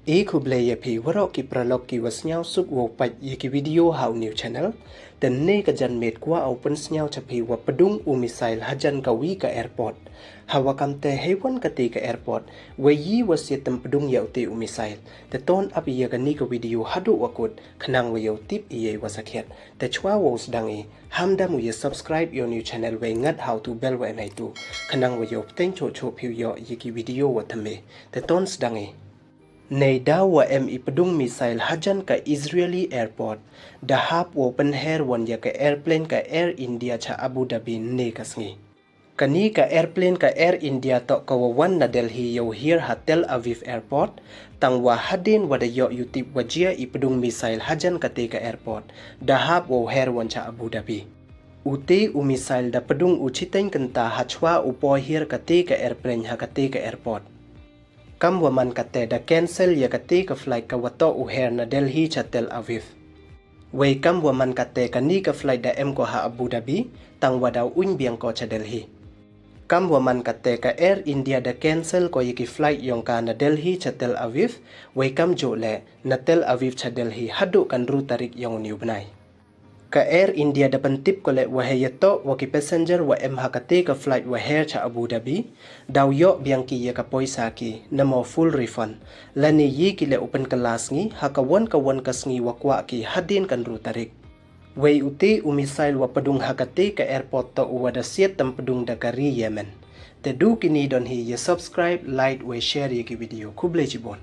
Kublaya pi warok ki pralog ki wasnyaw suk wo pat ye ki video hau new channel dan ne ka jan met kwa open snyaw chapi wa Pdung missile hajan ka wi ka airport hawa kam te hewan ka te ka airport we yi wasietem Pdung ya te missile te ton ap ye ka ni ka video hadu wakut khnang we yo tip ye wasakhet te chwa wo sdang e hamda mu ye subscribe your new channel we ngat how to bell we nai tu khnang we yo teng cho cho phiu yo ye ki video wa thame te ton sdang e Nei dawa Pdung missile hajan ka Israeli airport dahap open hair wan ya ka airplane ka Air India cha Abu Dhabi ne kasngi kani ka airplane ka Air India to ka wan na Delhi yo here ha Tel Aviv airport tangwa hadin wada yo yutip wajia Pdung missile hajan ka te ka airport dahap wo hair wan cha Abu Dhabi Ute missile da Pdung uchiteng kanta hachwa upo here ka te ka airplane ha ka te ka airport Kam waman kate da cancel ya kate ka flight ka wato uher na Delhi cha Tel Aviv. Wei kam waman kate ka ni ka flight da ko ha Abu Dhabi tang wadaw biang ko cha Delhi. Kam waman kate ka Air India da cancel ko yiki flight yong ka na Delhi cha Tel Aviv. Wei kam jo le na Tel Aviv cha Delhi hadu kan ru tarik yong niu benai. Ka Air India da pentip ko le wahayato waki passenger wa hakate ka flight wa hair cha Abu Dhabi daw yo biang ki ya ka poisa ki na mo full refund lani yi ki le open class ngi hakawan kawan kasngi wakwa ki hadin kan ru tarik wei uti missile wa Pdung hakate ka airport to wada siat tam Pdung da kari Yemen te du kini don hi ye subscribe like we share ye ki video kuble jibon